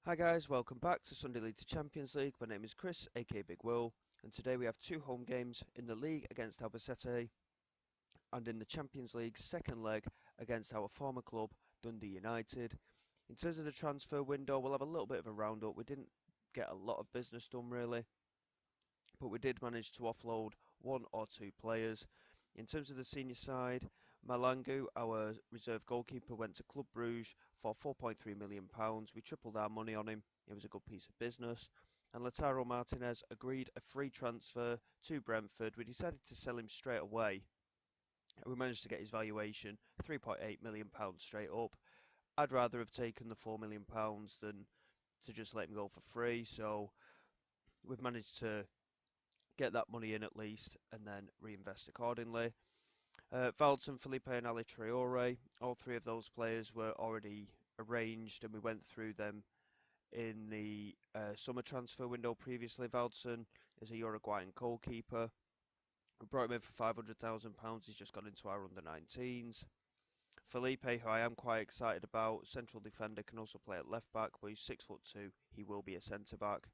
Hi guys, welcome back to Sunday League to Champions League. My name is Chris, aka Big Will, and today we have two home games in the league against Albacete and in the Champions League second leg against our former club, Dundee United. In terms of the transfer window, we'll have a little bit of a roundup. We didn't get a lot of business done really, but we did manage to offload one or two players. In terms of the senior side, Malangu, our reserve goalkeeper, went to Club Bruges for £4.3 million. We tripled our money on him. It was a good piece of business. And Lautaro Martinez agreed a free transfer to Brentford. We decided to sell him straight away. We managed to get his valuation £3.8 million straight up. I'd rather have taken the £4 million than to just let him go for free. So we've managed to get that money in at least and then reinvest accordingly. Valton, Felipe and Ali Traore, all three of those players were already arranged and we went through them in the summer transfer window previously. Valton is a Uruguayan goalkeeper. We brought him in for £500,000. He's just gone into our under-19s. Felipe, who I am quite excited about, central defender, can also play at left back, but he's 6'2". He will be a centre back.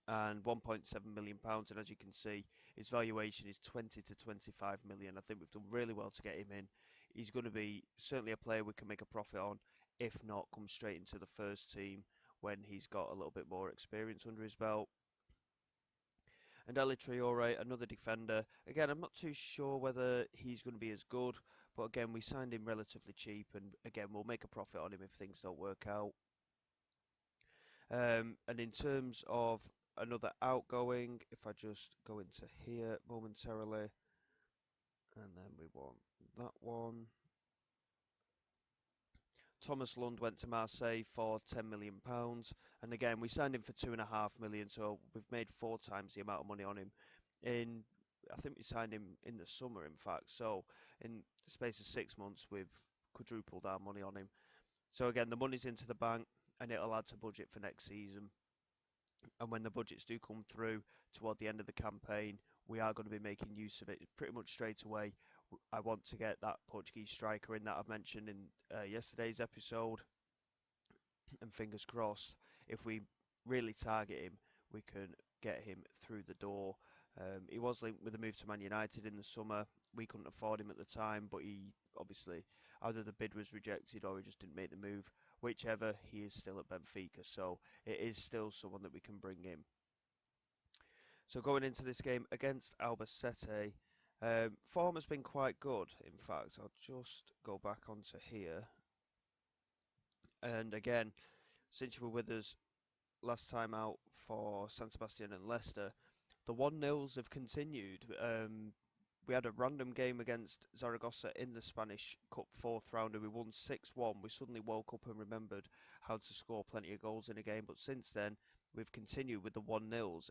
And £1.7 million, and as you can see, his valuation is 20 to 25 million. I think we've done really well to get him in. He's going to be certainly a player we can make a profit on, if not come straight into the first team when he's got a little bit more experience under his belt. And Ali Traore, another defender. Again, I'm not too sure whether he's going to be as good, but again, we signed him relatively cheap, and again, we'll make a profit on him if things don't work out. And in terms of another outgoing, if I just go into here momentarily, and then we want that one. Thomas Lund went to Marseille for £10 million, and again we signed him for £2.5 million, so we've made 4 times the amount of money on him. I think we signed him in the summer, in fact. So in the space of 6 months, we've quadrupled our money on him. So again, the money's into the bank, and it'll add to budget for next season. And when the budgets do come through toward the end of the campaign, we are going to be making use of it pretty much straight away. I want to get that Portuguese striker in that I've mentioned in yesterday's episode, and fingers crossed, if we really target him, we can get him through the door. He was linked with a move to Man United in the summer. We couldn't afford him at the time, but he obviously either the bid was rejected or he just didn't make the move. Whichever, he is still at Benfica, so it is still someone that we can bring in. So going into this game against Albacete, form has been quite good. In fact, I'll just go back onto here. And again, since you were with us last time out for San Sebastian and Leicester, the 1-0s have continued. We had a random game against Zaragoza in the Spanish Cup fourth round and we won 6-1. We suddenly woke up and remembered how to score plenty of goals in a game, but since then we've continued with the 1-0s.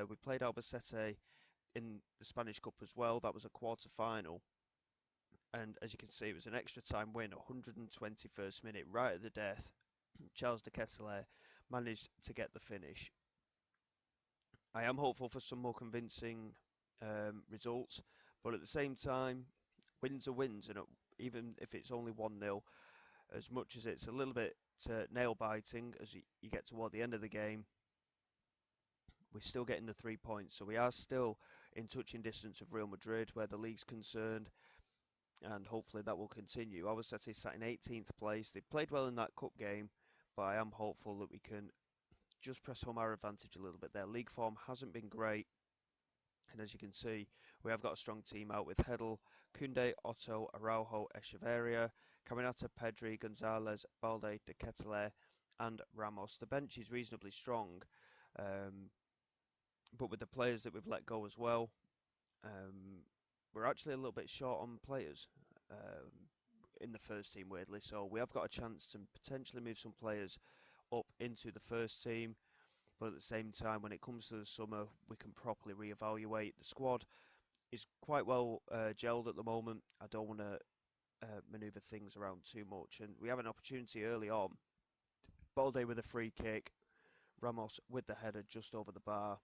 We played Albacete in the Spanish Cup as well. That was a quarter final. And as you can see, it was an extra time win, 121st minute, right at the death. Charles de Ketelaere managed to get the finish. I am hopeful for some more convincing results, but at the same time, wins are wins, and even if it's only 1-0, as much as it's a little bit nail biting as you get toward the end of the game, we're still getting the 3 points, so we are still in touching distance of Real Madrid where the league's concerned, and hopefully that will continue. Albacete sat in 18th place. They played well in that cup game, but I am hopeful that we can just press home our advantage a little bit. Their league form hasn't been great. And as you can see, we have got a strong team out with Hedl, Koundé, Otto, Araujo, Echeverria, Caminata, Pedri, Gonzalez, Balde, De Ketelaere and Ramos. The bench is reasonably strong, but with the players that we've let go as well, we're actually a little bit short on players in the first team, weirdly. So we have got a chance to potentially move some players up into the first team. But at the same time, when it comes to the summer, we can properly reevaluate. The squad is quite well gelled at the moment. I don't want to manoeuvre things around too much. And we have an opportunity early on. Balde with a free kick. Ramos with the header just over the bar.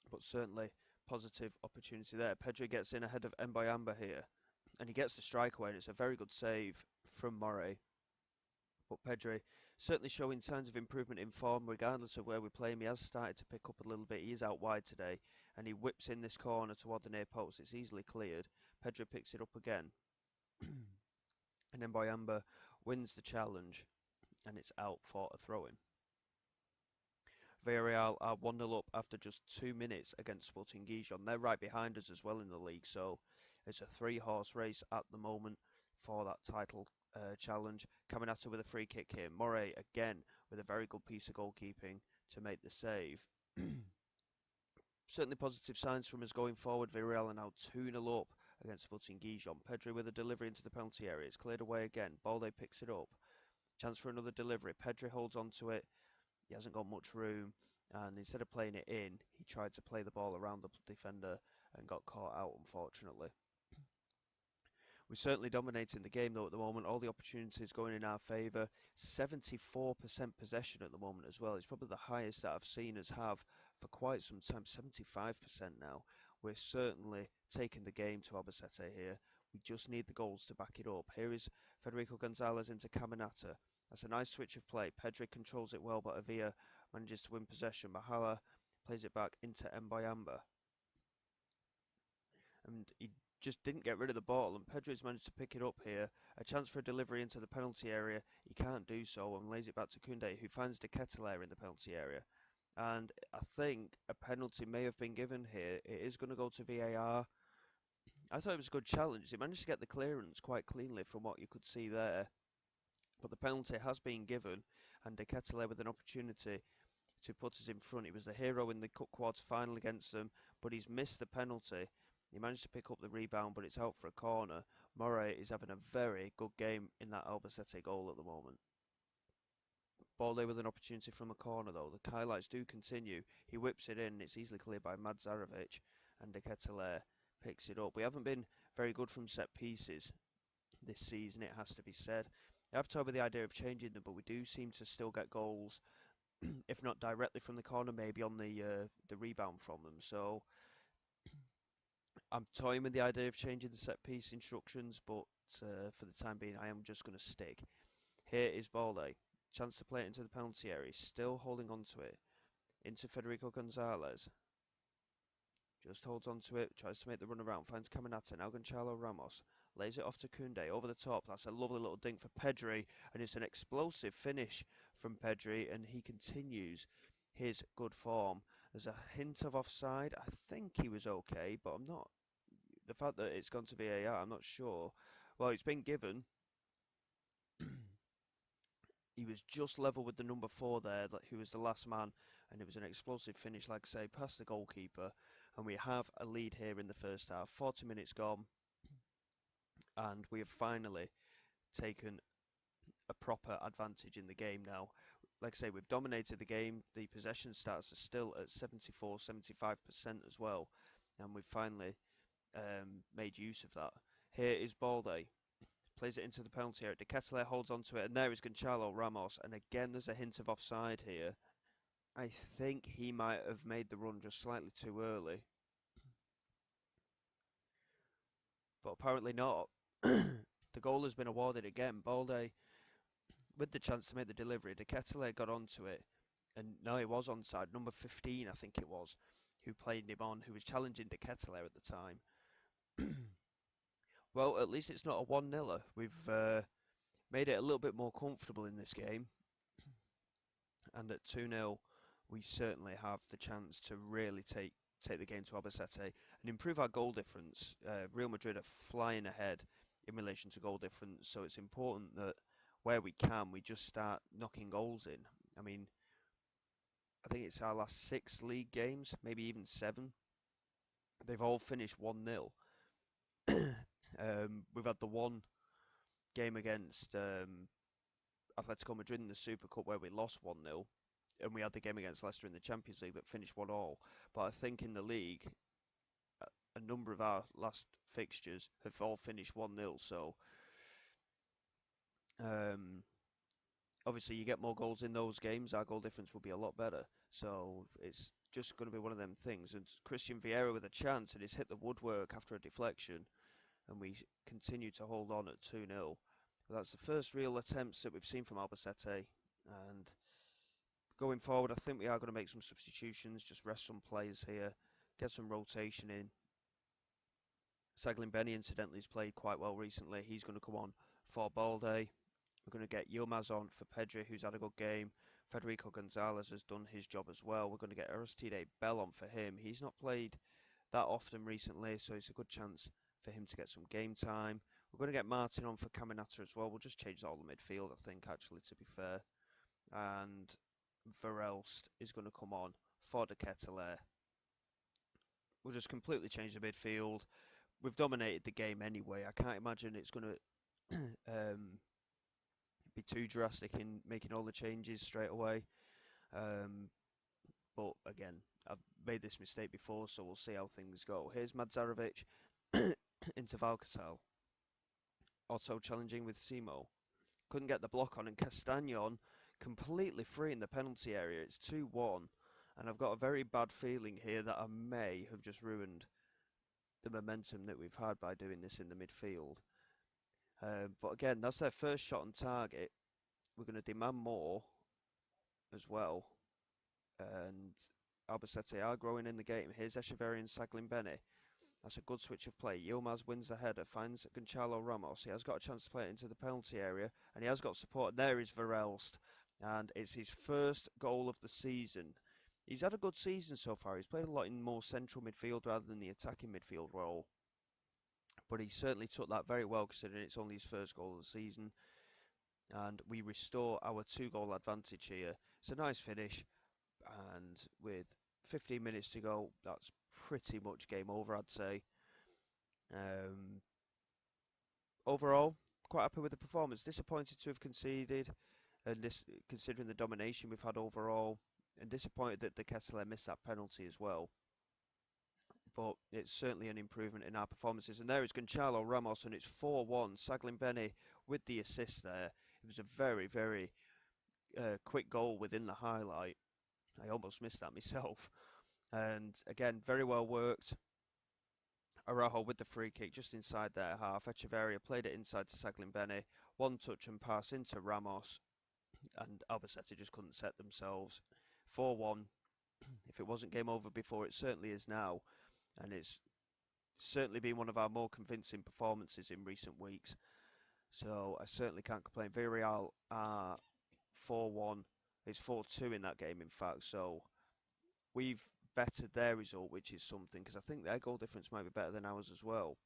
But certainly positive opportunity there. Pedri gets in ahead of Mbayamba here. And he gets the strike away. And it's a very good save from Morey. But Pedri certainly showing signs of improvement in form regardless of where we play him. He has started to pick up a little bit. He is out wide today, and he whips in this corner toward the near post. It's easily cleared. Pedro picks it up again, and then Boyamba wins the challenge, and it's out for a throw-in. Villarreal are 1-0 up after just 2 minutes against Sporting Gijon. They're right behind us as well in the league, so it's a three-horse race at the moment for that title challenge. Caminata with a free kick here. Moray again with a very good piece of goalkeeping to make the save. Certainly positive signs from us going forward. Villarreal are now 2-0 up against Sporting Gijon. Pedri with a delivery into the penalty area. It's cleared away again. Balde picks it up. Chance for another delivery. Pedri holds on to it. He hasn't got much room, and instead of playing it in, he tried to play the ball around the defender and got caught out, unfortunately. We're certainly dominating the game, though, at the moment. All the opportunities going in our favour. 74% possession at the moment as well. It's probably the highest that I've seen us have for quite some time, 75% now. We're certainly taking the game to Albacete here. We just need the goals to back it up. Here is Federico Gonzalez into Caminata. That's a nice switch of play. Pedri controls it well, but Avila manages to win possession. Mahala plays it back into Mbayamba. And he just didn't get rid of the ball, and Pedri's managed to pick it up here. A chance for a delivery into the penalty area. He can't do so and lays it back to Koundé, who finds De Ketelaere in the penalty area. And I think a penalty may have been given here. It is going to go to VAR. I thought it was a good challenge. He managed to get the clearance quite cleanly from what you could see there. But the penalty has been given, and De Ketelaere with an opportunity to put us in front. He was the hero in the cup quarter final against them, but he's missed the penalty. He managed to pick up the rebound, but it's out for a corner. Moray is having a very good game in that Albacete goal at the moment. Balde with an opportunity from a corner, though. The highlights do continue. He whips it in. It's easily cleared by Madzarevic, and De Ketelaere picks it up. We haven't been very good from set pieces this season, it has to be said. I have toyed with the idea of changing them, but we do seem to still get goals, if not directly from the corner, maybe on the rebound from them. So I'm toying with the idea of changing the set piece instructions, but for the time being, I am just going to stick. Here is Balde. Chance to play it into the penalty area. Still holding on to it. Into Federico Gonzalez. Just holds on to it. Tries to make the run around. Finds Caminata. Now Gonçalo Ramos. Lays it off to Koundé. Over the top. That's a lovely little dink for Pedri. And it's an explosive finish from Pedri. And he continues his good form. There's a hint of offside. I think he was okay, but I'm not. The fact that it's gone to VAR, I'm not sure. Well, it's been given. He was just level with the number 4 there, who was the last man, and it was an explosive finish, like I say, past the goalkeeper. And we have a lead here in the first half. 40 minutes gone, and we have finally taken a proper advantage in the game now. Like I say, we've dominated the game. The possession stats are still at 74, 75% as well, and we've finally made use of that. Here is Balde. Plays it into the penalty area. De Ketelaere holds onto it, and there is Gonçalo Ramos. And again, there's a hint of offside here. I think he might have made the run just slightly too early. But apparently not. The goal has been awarded again. Balde, with the chance to make the delivery, De Ketelaere got onto it. And no, he was onside. Number 15, I think it was, who played him on, who was challenging De Ketelaere at the time. Well, at least it's not a 1-0. We've made it a little bit more comfortable in this game. And at 2-0, we certainly have the chance to really take the game to Albacete and improve our goal difference. Real Madrid are flying ahead in relation to goal difference, so it's important that where we can, we just start knocking goals in. I mean, I think it's our last 6 league games, maybe even 7. They've all finished 1-0. We've had the one game against Atletico Madrid in the Super Cup where we lost 1-0, and we had the game against Leicester in the Champions League that finished 1-1. But I think in the league, a number of our last fixtures have all finished 1-0. So obviously you get more goals in those games, our goal difference will be a lot better. So it's just going to be one of them things. And Christian Vieira with a chance, and he's hit the woodwork after a deflection, and we continue to hold on at 2-0. But that's the first real attempts that we've seen from Albacete And going forward, I think we are going to make some substitutions, just rest some players here, get some rotation in. Saglin Benny, incidentally, has played quite well recently. He's going to come on for Balde. We're going to get Yilmaz on for Pedri, who's had a good game. Federico Gonzalez has done his job as well. We're going to get Aristide Bell on for him. He's not played that often recently, so it's a good chance for him to get some game time. We're going to get Martin on for Caminata as well. We'll just change all the midfield, I think, actually, to be fair. And Verelst is going to come on for the Ketelaere. We'll just completely change the midfield. We've dominated the game anyway. I can't imagine it's going to be too drastic in making all the changes straight away. But again, I've made this mistake before, so we'll see how things go. Here's Madzarovic into Valkasal. Otto challenging with Simo. Couldn't get the block on, and Castagnon completely free in the penalty area. It's 2-1, and I've got a very bad feeling here that I may have just ruined the momentum that we've had by doing this in the midfield. But again, that's their first shot on target. We're going to demand more as well. And Albacete are growing in the game. Here's Echeverri and Saglin Bene. That's a good switch of play. Yilmaz wins the header, finds Gonçalo Ramos. He has got a chance to play it into the penalty area, and he has got support. And there is Verelst, and it's his first goal of the season. He's had a good season so far. He's played a lot in more central midfield rather than the attacking midfield role. But he certainly took that very well, considering it's only his first goal of the season. And we restore our 2-goal advantage here. It's a nice finish, and with 15 minutes to go, that's pretty much game over, I'd say. Overall, quite happy with the performance. Disappointed to have conceded, and this considering the domination we've had overall, and disappointed that the Ketelaere missed that penalty as well. But it's certainly an improvement in our performances. And there is Gonçalo Ramos, and it's 4-1. Saglin Bene with the assist there. It was a very, very quick goal within the highlight. I almost missed that myself. And again, very well worked. Araujo with the free kick just inside their half. Echeverria played it inside to Saglin Bene. One touch and pass into Ramos. And Albacete just couldn't set themselves. 4-1. If it wasn't game over before, it certainly is now. And it's certainly been one of our more convincing performances in recent weeks. So I certainly can't complain. Villarreal are 4-1. It's 4-2 in that game, in fact. So we've bettered their result, which is something, because I think their goal difference might be better than ours as well.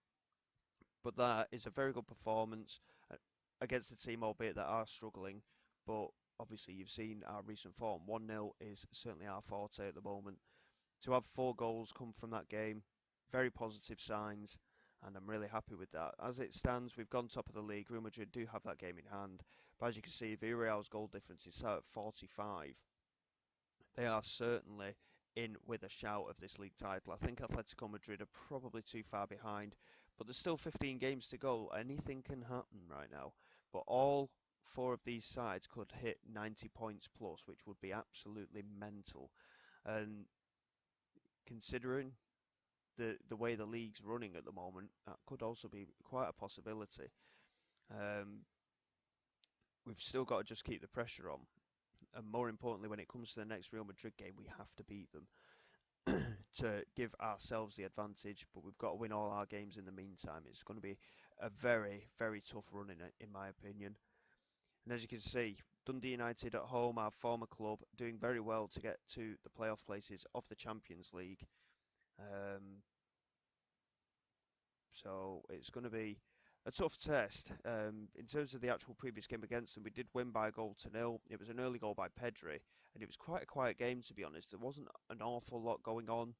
But that is a very good performance against the team, albeit that are struggling. But obviously, you've seen our recent form. 1-0 is certainly our forte at the moment. To have 4 goals come from that game, very positive signs, and I'm really happy with that. As it stands, we've gone top of the league. Real Madrid do have that game in hand. But as you can see, Villarreal's goal difference is set at 45. They are certainly in with a shout of this league title. I think Atletico Madrid are probably too far behind, but there's still 15 games to go. Anything can happen right now. But all 4 of these sides could hit 90 points plus, which would be absolutely mental. And considering the way the league's running at the moment, that could also be quite a possibility. We've still got to just keep the pressure on. And more importantly, when it comes to the next Real Madrid game, we have to beat them to give ourselves the advantage. But we've got to win all our games in the meantime. It's going to be a very, very tough run in my opinion. And as you can see, Dundee United at home, our former club, doing very well to get to the playoff places of the Champions League. So it's going to be a tough test. In terms of the actual previous game against them, we did win by a goal to nil. It was an early goal by Pedri, and it was quite a quiet game, to be honest. There wasn't an awful lot going on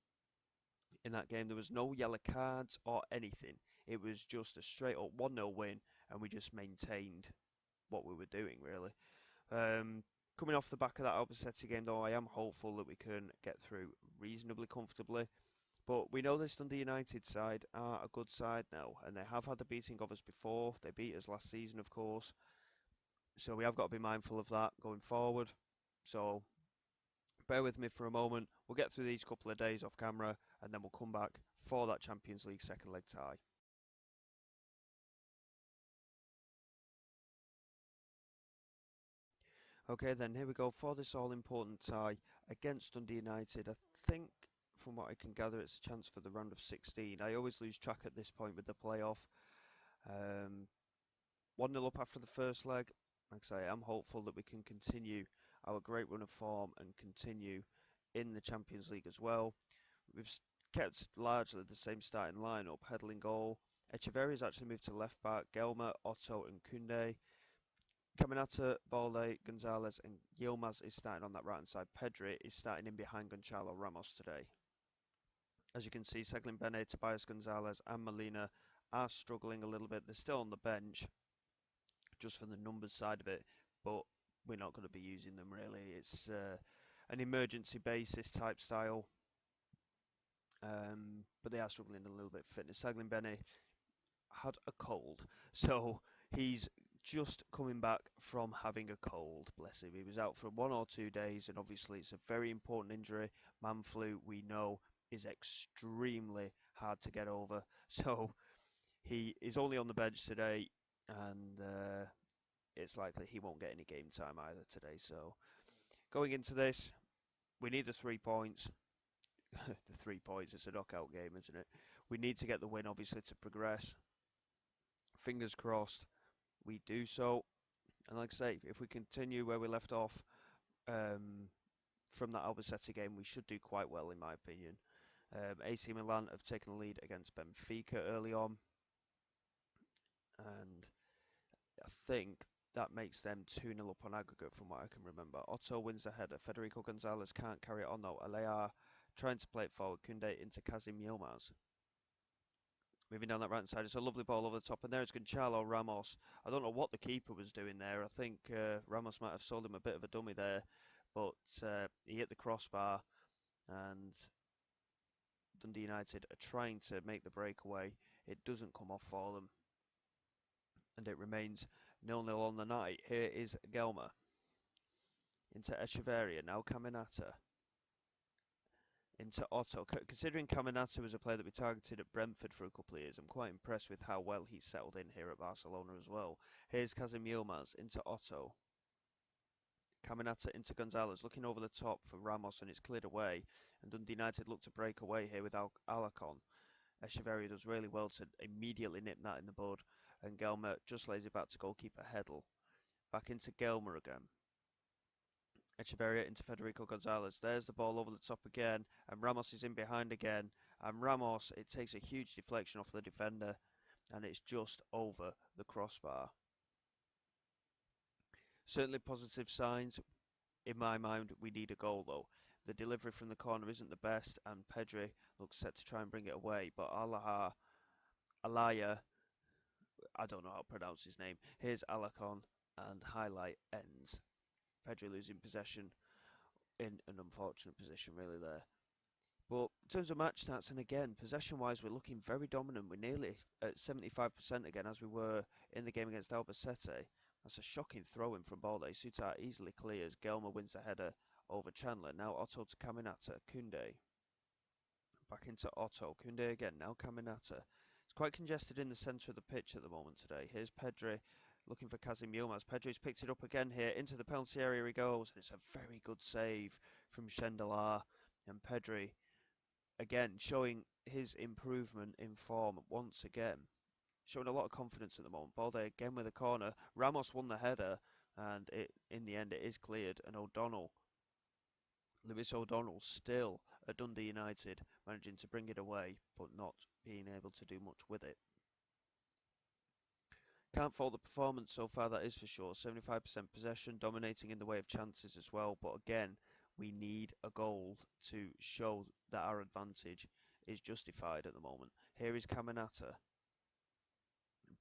in that game. There was no yellow cards or anything. It was just a straight up 1-0 win, and we just maintained what we were doing, really. Coming off the back of that Albacete game, though, I am hopeful that we can get through reasonably comfortably. But we know this Dundee United side are a good side now, and they have had the beating of us before. They beat us last season, of course. So we have got to be mindful of that going forward. So bear with me for a moment. We'll get through these couple of days off camera, and then we'll come back for that Champions League second leg tie. Okay, then here we go for this all-important tie against Dundee United. I think, from what I can gather, it's a chance for the round of 16. I always lose track at this point with the playoff. Um, 1-0 up after the first leg. Like I say, I'm hopeful that we can continue our great run of form and continue in the Champions League as well. We've kept largely the same starting lineup. Headley in goal. Echeverri's actually moved to left back. Gelmer, Otto, and Koundé. Caminata, Balde, Gonzalez, and Yilmaz is starting on that right hand side. Pedri is starting in behind Gonçalo Ramos today. As you can see, Seglin Bene, Tobias Gonzalez, and Molina are struggling a little bit. They're still on the bench, just from the numbers side of it, but we're not going to be using them really. It's an emergency basis type style, but they are struggling a little bit for fitness. Seglin Bene had a cold, so he's just coming back from having a cold. Bless him. He was out for 1 or 2 days, and obviously it's a very important injury. Man flu, we know, is extremely hard to get over. So he is only on the bench today, and it's likely he won't get any game time either today. So going into this, we need the 3 points. The 3 points, it's a knockout game, isn't it? We need to get the win, obviously, to progress. Fingers crossed we do so. And like I say, if we continue where we left off from that Albacete game, we should do quite well, in my opinion. AC Milan have taken the lead against Benfica early on, and I think that makes them 2-0 up on aggregate from what I can remember. Otto wins the header. Federico Gonzalez can't carry it on though. Alea trying to play it forward. Koundé into Kazim Yilmaz. Moving down that right side, it's a lovely ball over the top, and there's Gonçalo Ramos. I don't know what the keeper was doing there. I think Ramos might have sold him a bit of a dummy there, but he hit the crossbar, and Dundee United are trying to make the breakaway. It doesn't come off for them, and it remains 0-0 on the night. Here is Gelmer into Echeverria, now Caminata into Otto. Considering Caminata was a player that we targeted at Brentford for a couple of years, I'm quite impressed with how well he's settled in here at Barcelona as well. Here's Kazim Yilmaz into Otto. Caminata into Gonzalez, looking over the top for Ramos, and it's cleared away. And Dundee United look to break away here with Alacon. Echeverria does really well to immediately nip that in the bud, and Gelmer just lays it back to goalkeeper Heddle. Back into Gelmer again. Echeverria into Federico Gonzalez. There's the ball over the top again, and Ramos is in behind again. And Ramos, it takes a huge deflection off the defender, and it's just over the crossbar. Certainly positive signs. In my mind, we need a goal though. The delivery from the corner isn't the best, and Pedri looks set to try and bring it away. But Alaya, I don't know how to pronounce his name. Here's Alacon, and highlight ends. Pedri losing possession in an unfortunate position, really, there. But in terms of match stats, and again, possession-wise, we're looking very dominant. We're nearly at 75% again, as we were in the game against Albacete. That's a shocking throw-in from Balde. Sutar easily clears. Gelmer wins the header over Chandler. Now Otto to Caminata. Koundé. Back into Otto. Koundé again. Now Caminata. It's quite congested in the centre of the pitch at the moment today. Here's Pedri looking for Kazim Yilmaz. Pedri's picked it up again here. Into the penalty area he goes. And it's a very good save from Chandler. And Pedri again showing his improvement in form once again. Showing a lot of confidence at the moment. Balde again with a corner. Ramos won the header, and in the end it is cleared. And Lewis O'Donnell still at Dundee United, managing to bring it away, but not being able to do much with it. Can't fault the performance so far, that is for sure. 75% possession, dominating in the way of chances as well. But again, we need a goal to show that our advantage is justified at the moment. Here is Caminata.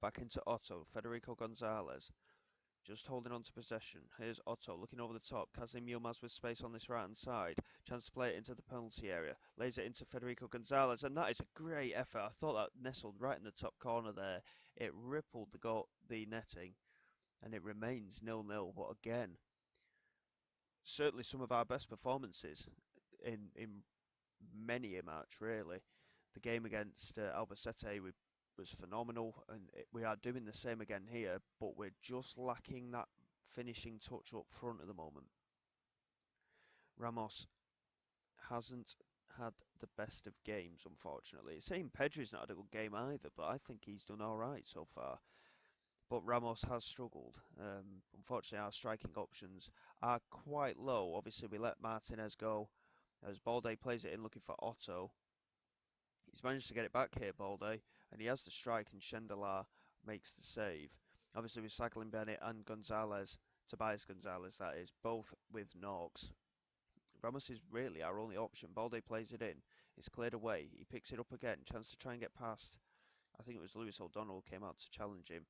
Back into Otto. Federico Gonzalez. Just holding on to possession. Here's Otto looking over the top. Kazim Yilmaz with space on this right hand side. Chance to play it into the penalty area. Lays it into Federico Gonzalez, and that is a great effort. I thought that nestled right in the top corner there. It rippled the netting, and it remains 0-0. But again, certainly some of our best performances in many a match, really. The game against Albacete was phenomenal, and we are doing the same again here, but we're just lacking that finishing touch up front at the moment. Ramos hasn't had the best of games, unfortunately. It's saying Pedri's not had a good game either, but I think he's done all right so far. But Ramos has struggled. Unfortunately, our striking options are quite low. Obviously, we let Martinez go as Balde plays it in looking for Otto. He's managed to get it back here, Balde, and he has the strike, and Schendelar makes the save. Obviously, with Saglin Bennett and Gonzalez, Tobias Gonzalez, that is, both with knocks. Ramos is really our only option. Balde plays it in. It's cleared away. He picks it up again. Chance to try and get past. I think it was Lewis O'Donnell came out to challenge him.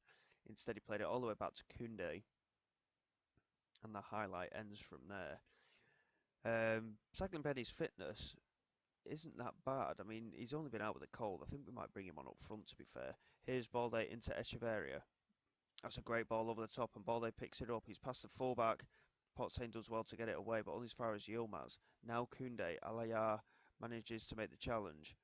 Instead, he played it all the way back to Koundé. And the highlight ends from there. Saglin Benny's fitness isn't that bad. I mean, he's only been out with a cold. I think we might bring him on up front, to be fair. Here's Balde into Echeverria. That's a great ball over the top, and Balde picks it up. He's past the fullback. Potsane does well to get it away, but only as far as Yilmaz. Now Koundé. Alayar manages to make the challenge.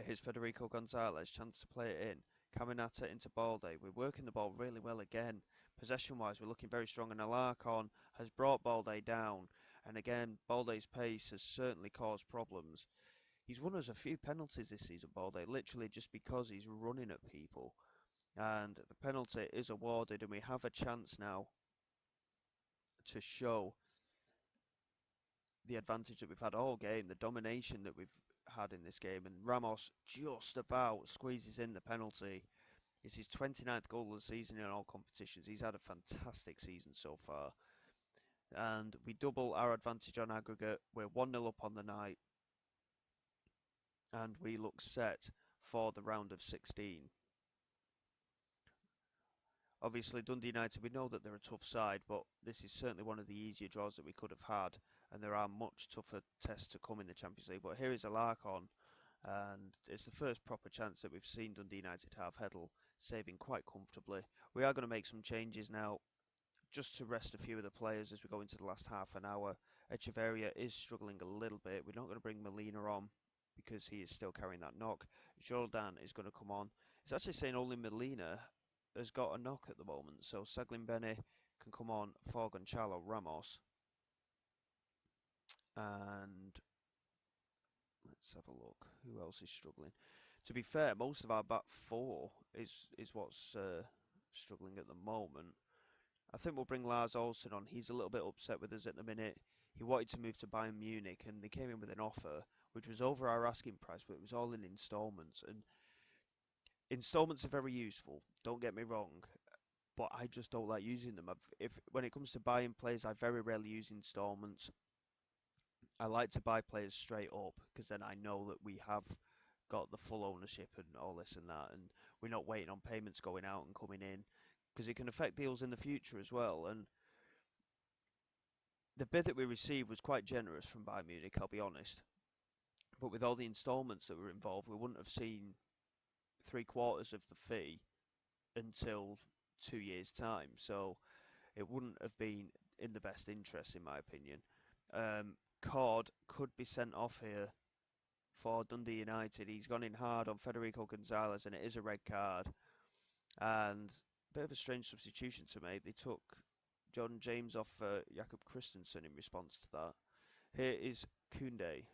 Here's Federico Gonzalez. Chance to play it in. Caminata into Balde. We're working the ball really well again. Possession-wise, we're looking very strong, and Alarcon has brought Balde down. And again, Balde's pace has certainly caused problems. He's won us a few penalties this season, Balde, literally just because he's running at people. And the penalty is awarded, and we have a chance now to show the advantage that we've had all game, the domination that we've had in this game. And Ramos just about squeezes in the penalty. It's his 29th goal of the season in all competitions. He's had a fantastic season so far. And we double our advantage on aggregate. We're 1-0 up on the night. And we look set for the round of 16. Obviously, Dundee United, we know that they're a tough side, but this is certainly one of the easier draws that we could have had. And there are much tougher tests to come in the Champions League. But here is Alarcon. And it's the first proper chance that we've seen Dundee United have. Heddle saving quite comfortably. We are going to make some changes now, just to rest a few of the players as we go into the last half an hour. Echeverria is struggling a little bit. We're not going to bring Molina on because he is still carrying that knock. Jordan is going to come on. It's actually saying only Molina has got a knock at the moment, so Saglin Bene can come on for Gonçalo Ramos. And let's have a look. Who else is struggling? To be fair, most of our back four is what's struggling at the moment. I think we'll bring Lars Olsen on. He's a little bit upset with us at the minute. He wanted to move to Bayern Munich, and they came in with an offer which was over our asking price, but it was all in instalments. And instalments are very useful. Don't get me wrong, but I just don't like using them. If when it comes to buying players, I very rarely use instalments. I like to buy players straight up because then I know that we have got the full ownership and all this and that, and we're not waiting on payments going out and coming in, because it can affect deals in the future as well. And the bid that we received was quite generous from Bayern Munich, I'll be honest. But with all the instalments that were involved, we wouldn't have seen 3/4 of the fee until 2 years' time. So it wouldn't have been in the best interest, in my opinion. Cord could be sent off here for Dundee United. He's gone in hard on Federico Gonzalez, and it is a red card. And a bit of a strange substitution to make. They took Jordan James off Jakob Christensen in response to that. Here is Koundé.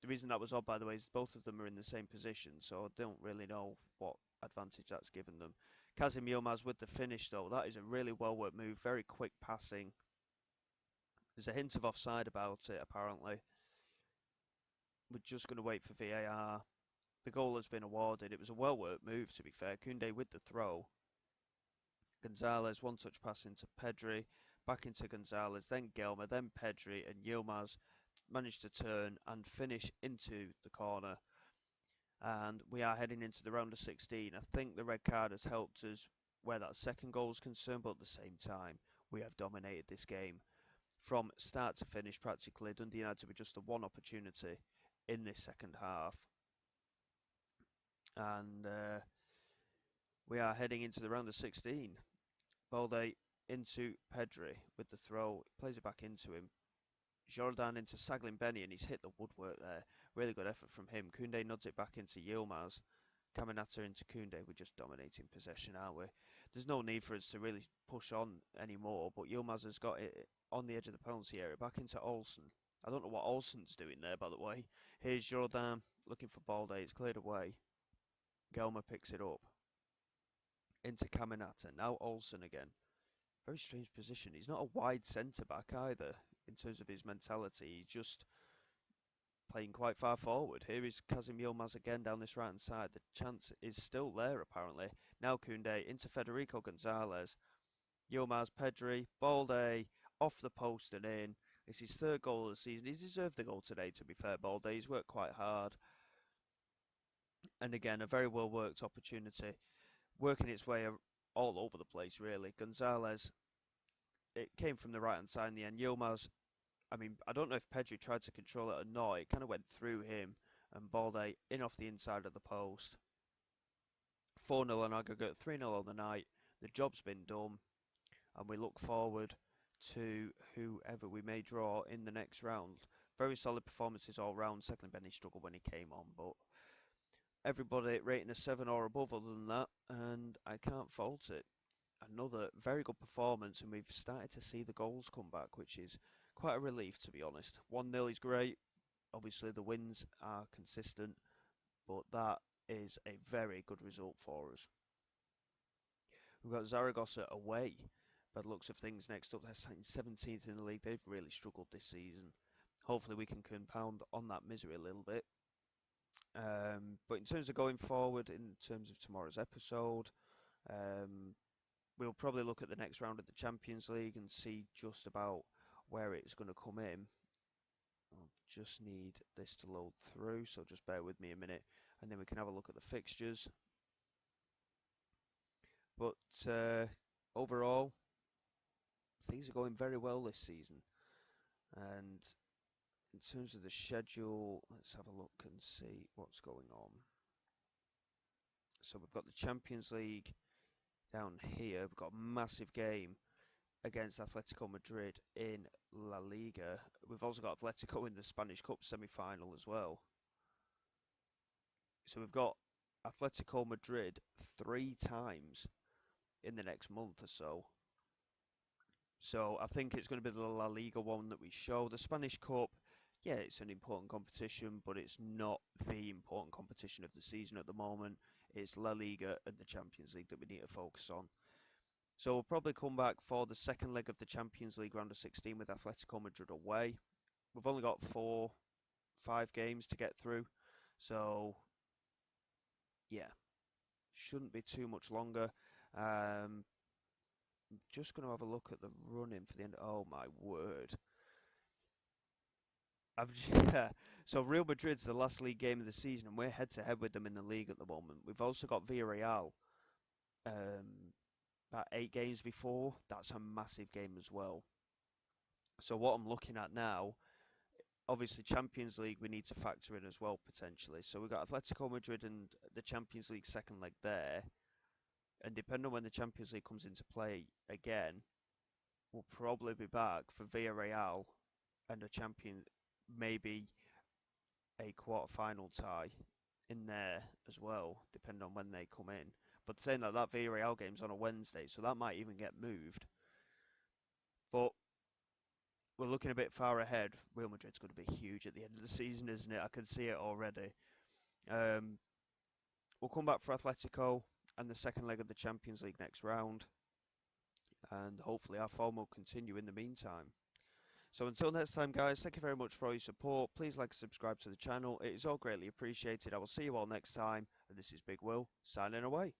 The reason that was odd, by the way, is both of them are in the same position, so I don't really know what advantage that's given them. Kazim Yilmaz with the finish, though. That is a really well-worked move. Very quick passing. There's a hint of offside about it, apparently. We're just going to wait for VAR. The goal has been awarded. It was a well-worked move, to be fair. Koundé with the throw. Gonzalez, one-touch pass into Pedri. Back into Gonzalez, then Gelmer, then Pedri, and Yilmaz managed to turn and finish into the corner. And we are heading into the round of 16. I think the red card has helped us where that second goal is concerned, but at the same time, we have dominated this game from start to finish practically. Dundee United with just the one opportunity in this second half. And we are heading into the round of 16. Balde into Pedri with the throw, plays it back into him. Jordan into Saglin Benny, and he's hit the woodwork there. Really good effort from him. Koundé nods it back into Yilmaz. Caminata into Koundé, we're just dominating possession, aren't we? There's no need for us to really push on anymore, but Yilmaz has got it on the edge of the penalty area, back into Olsen. I don't know what Olsen's doing there, by the way. Here's Jordan looking for Balde, it's cleared away. Gelmer picks it up. Into Caminata, now Olsen again. Very strange position. He's not a wide centre back either, in terms of his mentality. He's just playing quite far forward. Here is Kazim Yilmaz again down this right hand side. The chance is still there apparently. Now Koundé into Federico Gonzalez. Yilmaz, Pedri, Balde, off the post and in. It's his third goal of the season. He's deserved the goal today, to be fair, Balde. He's worked quite hard. And again, a very well worked opportunity. Working its way all over the place, really. Gonzalez, it came from the right hand side in the end. Yilmaz, I mean, I don't know if Pedri tried to control it or not. It kind of went through him, and Balde in off the inside of the post. 4-0 on aggregate, 3-0 on the night. The job's been done, and we look forward to whoever we may draw in the next round. Very solid performances all round. Second, Benny struggled when he came on, but everybody rating a 7 or above other than that, and I can't fault it. Another very good performance, and we've started to see the goals come back, which is quite a relief, to be honest. 1-0 is great. Obviously, the wins are consistent, but that is a very good result for us. We've got Zaragoza away, by the looks of things. Next up, they're sitting 17th in the league. They've really struggled this season. Hopefully, we can compound on that misery a little bit. But in terms of going forward, in terms of tomorrow's episode, we'll probably look at the next round of the Champions League and see just about where it's going to come in. I'll just need this to load through, so just bear with me a minute, and then we can have a look at the fixtures. But overall, things are going very well this season. And in terms of the schedule, let's have a look and see what's going on. So we've got the Champions League down here. We've got a massive game against Atletico Madrid in La Liga. We've also got Atletico in the Spanish Cup semi-final as well. So we've got Atletico Madrid 3 times in the next month or so. So I think it's going to be the La Liga one that we show. The Spanish Cup, yeah, it's an important competition, but it's not the important competition of the season at the moment. It's La Liga and the Champions League that we need to focus on. So we'll probably come back for the second leg of the Champions League round of 16 with Atletico Madrid away. We've only got 5 games to get through. So, yeah, shouldn't be too much longer. I'm just going to have a look at the run-in for the end. Oh, my word. So Real Madrid's the last league game of the season, and we're head-to-head with them in the league at the moment. We've also got Villarreal. About 8 games before. That's a massive game as well. So what I'm looking at now, obviously Champions League we need to factor in as well potentially. So we've got Atletico Madrid and the Champions League second leg there. And depending on when the Champions League comes into play again, we'll probably be back for Villarreal and a champion, maybe a quarter-final tie in there as well, depending on when they come in. But saying that Villarreal game's on a Wednesday, so that might even get moved. But we're looking a bit far ahead. Real Madrid's going to be huge at the end of the season, isn't it? I can see it already. We'll come back for Atletico and the second leg of the Champions League next round. And hopefully our form will continue in the meantime. So until next time, guys, thank you very much for all your support. Please like and subscribe to the channel. It is all greatly appreciated. I will see you all next time. And this is Big Will, signing away.